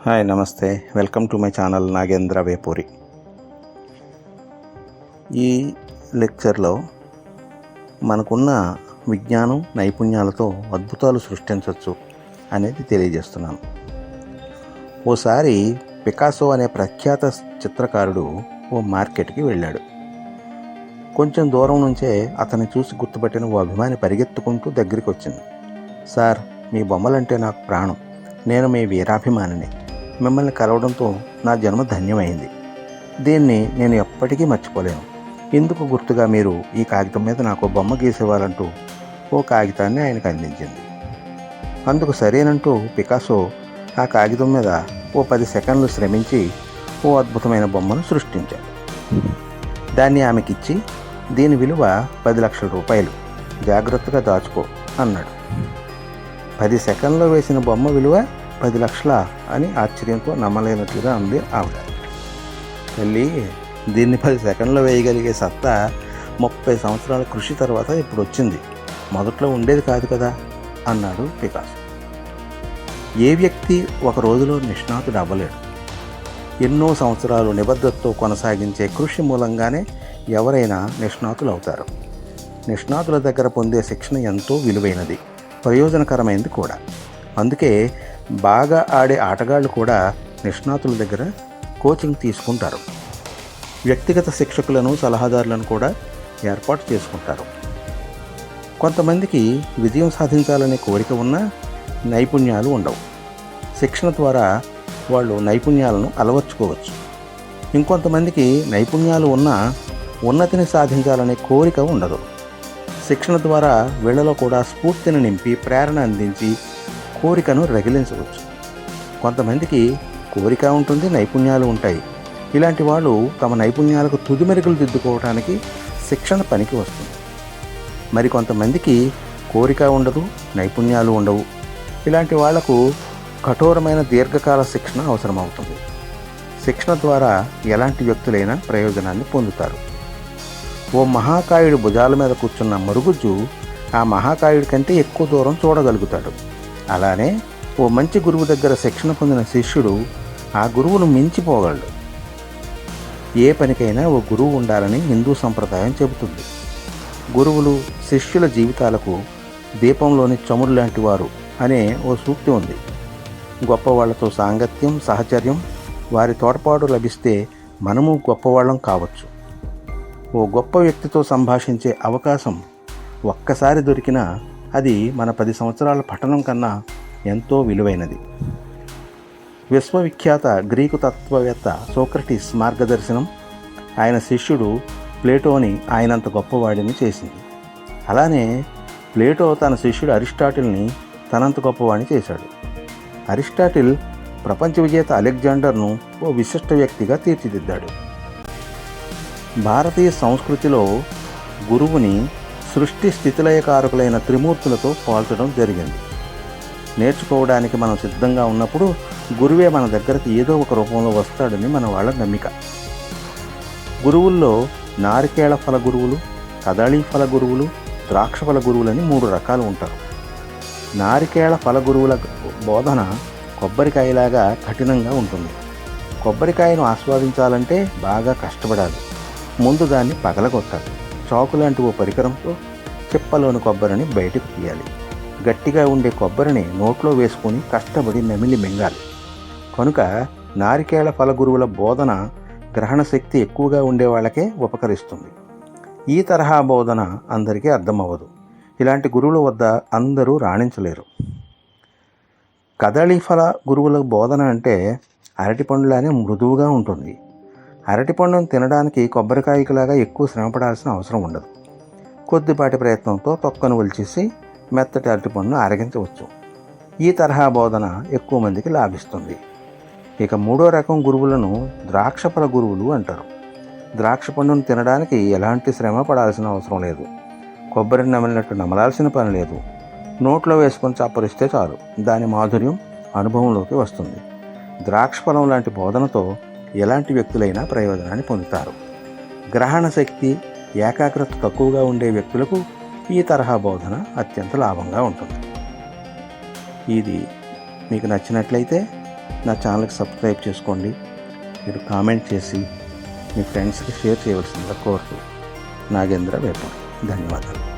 Hi నమస్తే, welcome to my channel Nagendra Vepuri. ఈ లెక్చర్లో మనకున్న విజ్ఞానం నైపుణ్యాలతో అద్భుతాలు సృష్టించవచ్చు అనేది తెలియజేస్తున్నాను. ఓసారి పికాసో అనే ప్రఖ్యాత చిత్రకారుడు ఓ మార్కెట్కి వెళ్ళాడు. కొంచెం దూరం నుంచే అతన్ని చూసి గుర్తుపట్టిన ఓ అభిమాని పరిగెత్తుకుంటూ దగ్గరికి వచ్చింది. సార్, మీ బొమ్మలంటే నాకు ప్రాణం. నేను మీ వీరాభిమానిని. మిమ్మల్ని కలవడంతో నా జన్మ ధన్యమైంది. దీన్ని నేను ఎప్పటికీ మర్చిపోలేను. ఇందుకు గుర్తుగా మీరు ఈ కాగితం మీద నాకు బొమ్మ గీసేవారంటూ ఓ కాగితాన్ని ఆయనకు అందించింది. అందుకు సరేనంటూ పికాసో ఆ కాగితం మీద ఓ 10 సెకండ్లు శ్రమించి ఓ అద్భుతమైన బొమ్మను సృష్టించాడు. దాన్ని ఆమెకిచ్చి, దీని విలువ 10 లక్షల రూపాయలు, జాగ్రత్తగా దాచుకో అన్నాడు. 10 సెకండ్లో వేసిన బొమ్మ విలువ 10 లక్షల అని ఆశ్చర్యంతో నమ్మలేనట్లుగా అంది ఆవిడ. తల్లి, దీన్ని 10 సెకండ్లో వేయగలిగే సత్తా 30 సంవత్సరాల కృషి తర్వాత ఇప్పుడు వచ్చింది. మొదట్లో ఉండేది కాదు కదా అన్నాడు పికాసో. ఏ వ్యక్తి ఒక రోజులో నిష్ణాతుడు అవ్వలేడు. ఎన్నో సంవత్సరాలు నిబద్ధతతో కొనసాగించే కృషి మూలంగానే ఎవరైనా నిష్ణాతులు అవుతారు. నిష్ణాతుల దగ్గర పొందే శిక్షణ ఎంతో విలువైనది, ప్రయోజనకరమైనది కూడా. అందుకే బాగా ఆడే ఆటగాళ్ళు కూడా నిష్ణాతుల దగ్గర కోచింగ్ తీసుకుంటారు. వ్యక్తిగత శిక్షకులను, సలహాదారులను కూడా ఏర్పాటు చేసుకుంటారు. కొంతమందికి విజయం సాధించాలనే కోరిక ఉన్నా నైపుణ్యాలు ఉండవు. శిక్షణ ద్వారా వాళ్ళు నైపుణ్యాలను అలవర్చుకోవచ్చు. ఇంకొంతమందికి నైపుణ్యాలు ఉన్నా ఉన్నతిని సాధించాలనే కోరిక ఉండదు. శిక్షణ ద్వారా వీళ్ళలో కూడా స్ఫూర్తిని నింపి ప్రేరణ అందించి కోరికను రగిలించవచ్చు. కొంతమందికి కోరిక ఉంటుంది, నైపుణ్యాలు ఉంటాయి. ఇలాంటి వాళ్ళు తమ నైపుణ్యాలకు తుదిమెరుగులు దిద్దుకోవడానికి శిక్షణ పనికి వస్తుంది. మరి కొంతమందికి కోరిక ఉండదు, నైపుణ్యాలు ఉండవు. ఇలాంటి వాళ్లకు కఠోరమైన దీర్ఘకాల శిక్షణ అవసరమవుతుంది. శిక్షణ ద్వారా ఎలాంటి వ్యక్తులైనా ప్రయోజనాన్ని పొందుతారు. ఓ మహాకాయుడు భుజాల మీద కూర్చున్న మరుగుజ్జు ఆ మహాకాయుడి కంటే ఎక్కువ దూరం చూడగలుగుతాడు. అలానే ఓ మంచి గురువు దగ్గర శిక్షణ పొందిన శిష్యుడు ఆ గురువును మించిపోగలడు. ఏ పనికైనా ఓ గురువు ఉండాలని హిందూ సంప్రదాయం చెబుతుంది. గురువులు శిష్యుల జీవితాలకు దీపంలోని చమురు లాంటి వారు అనే ఓ సూక్తి ఉంది. గొప్పవాళ్లతో సాంగత్యం, సహచర్యం, వారి తోడ్పాటు లభిస్తే మనము గొప్పవాళ్ళం కావచ్చు. ఓ గొప్ప వ్యక్తితో సంభాషించే అవకాశం ఒక్కసారి దొరికినా అది మన 10 సంవత్సరాల పఠనం కన్నా ఎంతో విలువైనది. విశ్వవిఖ్యాత గ్రీకు తత్వవేత్త సోక్రటీస్ మార్గదర్శనం ఆయన శిష్యుడు ప్లేటోని ఆయనంత గొప్పవాడిని చేసింది. అలానే ప్లేటో తన శిష్యుడు అరిస్టాటిల్ని తనంత గొప్పవాడిని చేశాడు. అరిస్టాటిల్ ప్రపంచ విజేత అలెగ్జాండర్ను ఓ విశిష్ట వ్యక్తిగా తీర్చిదిద్దాడు. భారతీయ సంస్కృతిలో గురువుని సృష్టి స్థితిలయకారకులైన త్రిమూర్తులతో పోల్చడం జరిగింది. నేర్చుకోవడానికి మనం సిద్ధంగా ఉన్నప్పుడు గురువే మన దగ్గరకు ఏదో ఒక రూపంలో వస్తాడని మన వాళ్ళ నమ్మిక. గురువుల్లో నారికేళ ఫల గురువులు, కదళీ ఫల గురువులు, ద్రాక్ష ఫల గురువులని 3 రకాలు ఉంటారు. నారికేళ ఫల గురువుల బోధన కొబ్బరికాయలాగా కఠినంగా ఉంటుంది. కొబ్బరికాయను ఆస్వాదించాలంటే బాగా కష్టపడాలి. ముందు దాన్ని పగలగొట్టాలి. చాకు లాంటి ఓ పరికరంతో చిప్పలోని కొబ్బరిని బయటకు తీయాలి. గట్టిగా ఉండే కొబ్బరిని నోట్లో వేసుకొని కష్టపడి నమిలి మింగాలి. కనుక నారికేళ ఫల గురువుల బోధన గ్రహణ శక్తి ఎక్కువగా ఉండే వాళ్ళకే ఉపకరిస్తుంది. ఈ తరహా బోధన అందరికీ అర్థమవ్వదు. ఇలాంటి గురువుల వద్ద అందరూ రాణించలేరు. కదళీ ఫల గురువుల బోధన అంటే అరటిపండులానే మృదువుగా ఉంటుంది. అరటిపండును తినడానికి కొబ్బరికాయలాగా ఎక్కువ శ్రమపడాల్సిన అవసరం ఉండదు. కొద్దిపాటి ప్రయత్నంతో తొక్కను ఒలిచేసి మెత్తటి అరటిపండును అరగించవచ్చు. ఈ తరహా బోధన ఎక్కువ మందికి లాభిస్తుంది. ఇక 3వ రకం గురువులను ద్రాక్షఫల గురువులు అంటారు. ద్రాక్ష పండును తినడానికి ఎలాంటి శ్రమ పడాల్సిన అవసరం లేదు. కొబ్బరిని నమిలినట్టు నమలాల్సిన పని లేదు. నోట్లో వేసుకొని చప్పరిస్తే చాలు, దాని మాధుర్యం అనుభవంలోకి వస్తుంది. ద్రాక్ష ఫలం లాంటి బోధనతో ఎలాంటి వ్యక్తులైనా ప్రయోజనాన్ని పొందుతారు. గ్రహణ శక్తి, ఏకాగ్రత తక్కువగా ఉండే వ్యక్తులకు ఈ తరహా బోధన అత్యంత లాభంగా ఉంటుంది. ఇది మీకు నచ్చినట్లయితే నా ఛానల్కి సబ్స్క్రైబ్ చేసుకోండి. మీరు కామెంట్ చేసి మీ ఫ్రెండ్స్కి షేర్ చేయవలసిందిగా కోరుతూ నాగేంద్ర వేపూర్. ధన్యవాదాలు.